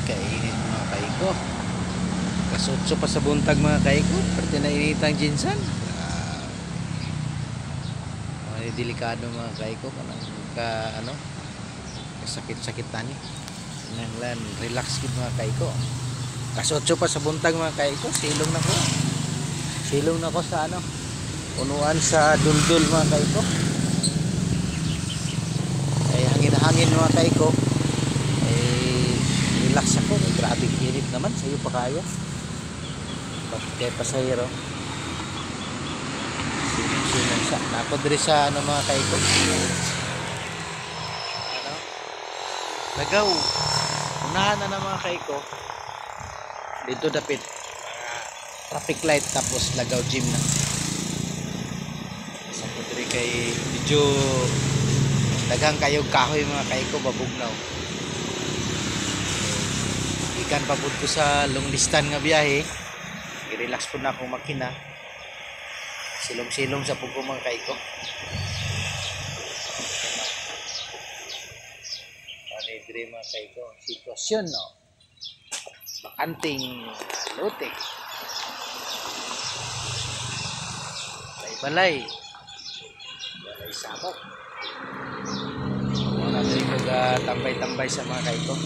kainit mga kaiko. Kasutso pa sa buntag mga kaiko. Pwede na initang jinsan. Mga delikado mga kaiko. Kanang ano, kasakit-sakit tani. Nanglan, relax gid mga kaiko. Kasutso pa sa buntag mga kaiko. Silong na ko. Silong na ko sa ano, unuan sa duldul mga kaiko. Ay hangin-hangin mga kaiko. Relax ako, grabe init naman, sa'yo pa kaya. Kaya pasahero sinong siya napod rin sa ano mga kaiko, ano, lagaw unahan na ng mga kaiko dito dapit traffic light, tapos lagaw gym na sa pudri kay medyo daghang kayog kahoy mga kaiko, babugnaw. Ikan pabud ko sa long distance nga biyahe, i-relax po na akong makina, silong-silong sa pugo mga kaiko. Panidri mga kaiko, sitwasyon no, bakanting lote, balay sabok. Wala rin ko tambay-tambay sa mga kaiko.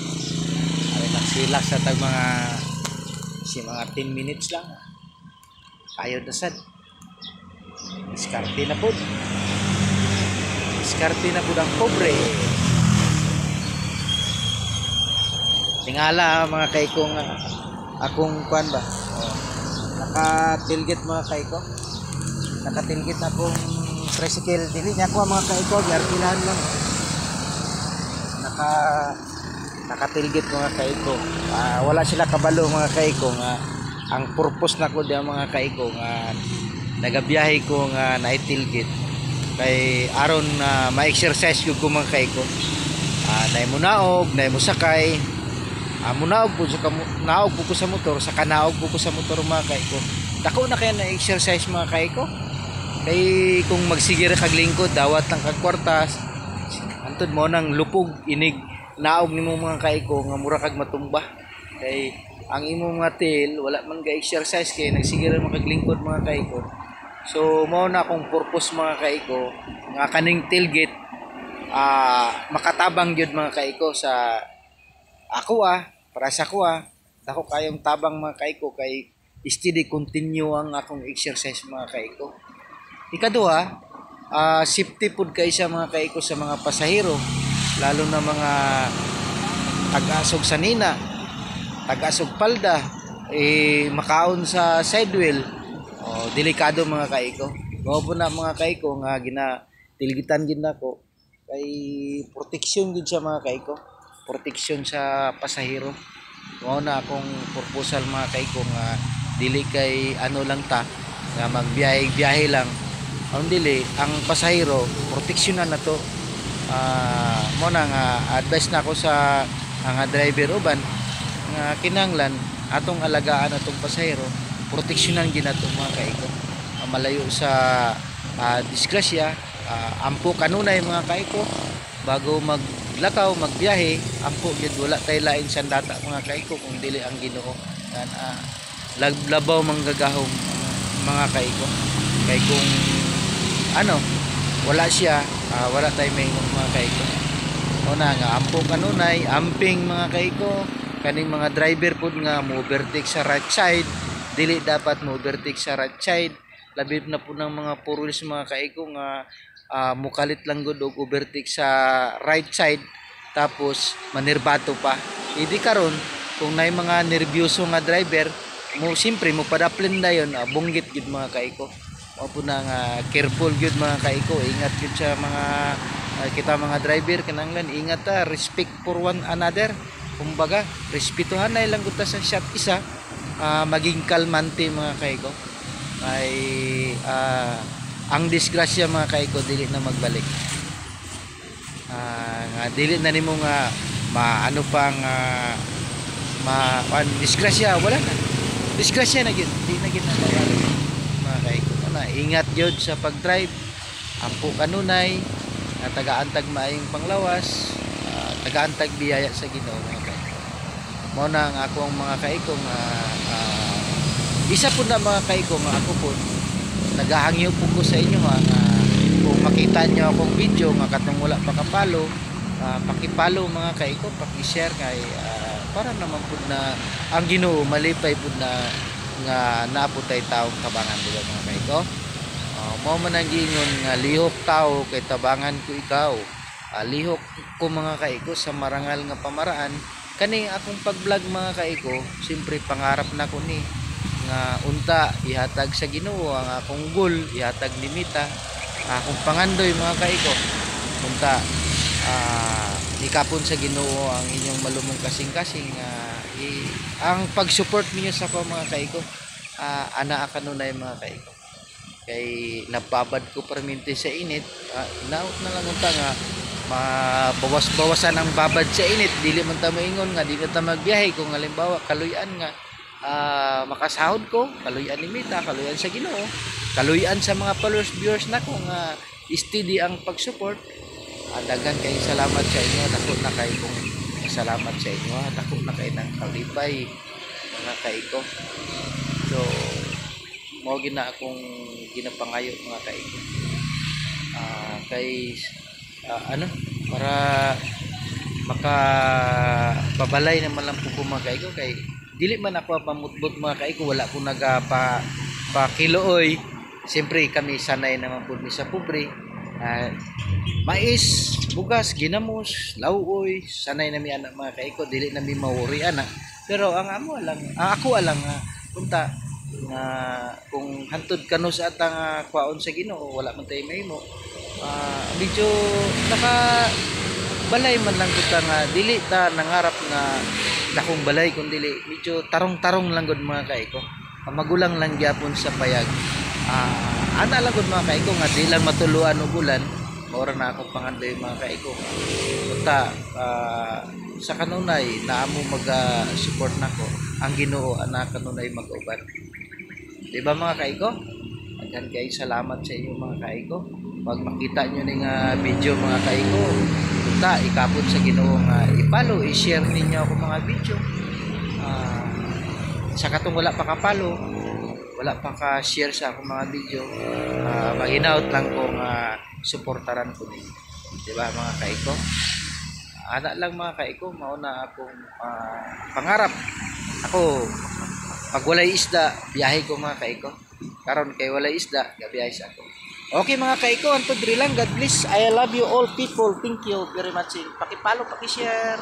Relax sa tag mga 10 minutes lang. Kayo dasad. Diskarte na po. Diskarte na po ang pobre. Tingala mga kaiko nga akong kuan ba? Naka-tailgate mga kaiko. Naka-tailgate na pong tricycle. Dili niya ko mga kaiko, garpilahan lang. Nakatilgit mga kaiko. Wala sila kabalo mga kaiko nga ang purpose na ko diya mga kaiko nga nagabiyahe ko nga naitilgit kay aron na ma-exercise ko mga kaiko. Nay mo naog, nay mo sakay. Munaog po ko sa motor, sa kanaog po ko sa motor mga kaiko. Dako na kaya na exercise mga kaiko. Kay kung magsigir kag lingkod dawat lang kag kwartas. Antod mo nang lupog inig naog nimo mga kaiko nga mura kag matumba kay ang imong mga tail wala man ga exercise kay nagsigiran makaglingkod mga kaiko. So mao na akong purpose mga kaiko nga kaning tailgate makatabang gyud mga kaiko sa ako para sa ako dako kayong tabang mga kaiko kay steady continue ang akong exercise mga kaiko. Ikaduha, safety pud kay sa mga kaiko sa mga pasahero, lalo na mga tagasog sanina, tagasog palda, makaon sa sidewheel. Delikado mga kaiko. Mao po na mga kaiko nga ginatilgitan gid nako kay protection gid sa mga kaiko. Protection sa pasahero. Mao na akong proposal mga kaiko nga dili kay ano lang ta nga magbiyahe lang. Ang dili ang pasahero proteksyonan na to. Mo na nga advice na ako sa mga driver uban nga kinanglan atong alagaan atong pasahero, proteksyonan ginato mga kaiko, malayo sa disgrasya. Ampo kanunay mga kaiko bago maglakaw magbiyahe, ampo gid wala tay lain sandata mga kaiko kung dili ang Ginoo. Labaw manggagahom mga kaiko kay kung ano wala siya, wala tayo may mga kaiko. Una nga ampo kanunay, amping mga kaiko, kaning mga driver pud nga mo overtake sa right side, dili dapat mo overtake sa right side. Labi na po ng mga purulis mga kaiko nga mukalit lang gud og overtake sa right side tapos manirbato pa. Idi karon kung nay mga nerbyoso nga driver mo simpre mo padaplin dayon, bunggit gid mga kaiko. O po na nga careful gyud mga kaiko, ingat gyud sa mga kita mga driver kinanglan ingat respect for one another. Kumbaga respetuhan na lang gud ta sa shot isa, maging kalmante mga kaiko. Ay ang disgrasya mga kaiko dili na magbalik. Nga dili na nimo nga maano pang disgrasya, wala na. Disgrasya na gyud, di na gyud na mga kaiko. Ingat jud sa pag-drive, ampo kanunay, tagaantag maayong panglawas, tagaantag biyaya sa Ginoo mga kaiko. Mao na ang akong mga kaiko nga isa po na mga kaiko nga ako po nagahangyo po ko sa inyo nga kung makita nyo akong video nga katong wala pa kapalo, pakipalo mga kaiko, paki-share kay para naman po na ang Ginoo malipay po na nga naabot tay taong tabangan di ba mga kaiko. Mao man ang giingon nga lihok tao kay tabangan ko ikaw. Lihok ko mga kaiko sa marangal nga pamaraan kani akong pag-vlog mga kaiko, siyempre pangarap na ko ni nga unta ihatag sa Ginoo ang akong goal, ihatag ni Mita akong pangandoy mga kaiko. Unta ikapon sa Ginoo ang inyong malumong kasing-kasing ang pag-support niyo sa ko mga kaiko. Ana kanunay mga kaiko. Kay nababad ko perminti sa init, naot na lang unta nga mabawas-bawasan ang babad sa init, dili man ta maingon nga di na ta magbiyahe kung halimbawa kaluyan nga makasahod ko, kaluyan ni Mita, kaluyan sa Ginoo, kaluyan sa mga followers viewers na ko nga steady ang pag-support. Daghan kay salamat sa inyo, dako na kay kong salamat sa inyo, dako na kay nang kalipay mga kaiko. So mao gina akong ginapangayo mga kaiko. Kay para makapabalay naman lang po mga kaiko kay dili man ako pamutbot mga kaiko, wala ko pa kilooy. Siyempre kami sanay naman po sa pobre. Mais, bugas, ginamos, lauoy, sanay nami anak mga kaiko, dili nami mawori anak. Pero ang ako alang punta nga kung hantod kano sa atang kwaon sa Ginoo wala man tay mahimo. Medyo balay man lang kita nga dili ta nangarap nga dakong balay kun dili medyo tarong-tarong lang gud mga kaiko. Magulang lang gyapon sa payag. Ana lang gud mga kaiko nga di lang matuluan og ulan. Ora na ako pangandoy mga kaiko. Punta sa kanunay naamo mag-support nako ang Ginoo ana kanunay mag-uban. Di ba mga kaiko? Agad kay salamat sa inyo mga kaiko. Pag makita nyo ning video mga kaiko, punta ikapon sa Ginoo nga i-follow, i-share ninyo ako mga video. Sa katong wala pa ka-follow, wala pa ka-share sa akong mga video, mag-inaut lang kung suportaran ko ninyo. Di ba mga kaiko? Ana lang mga kaiko, mauna akong pangarap. Ako pag walay isda, biyahe ko mga kaiko. Karon kay walay isda, gabiyahe sa ako. Okay mga kaiko, anto diri lang. God bless. I love you all people. Thank you very much. Paki-follow, paki-share.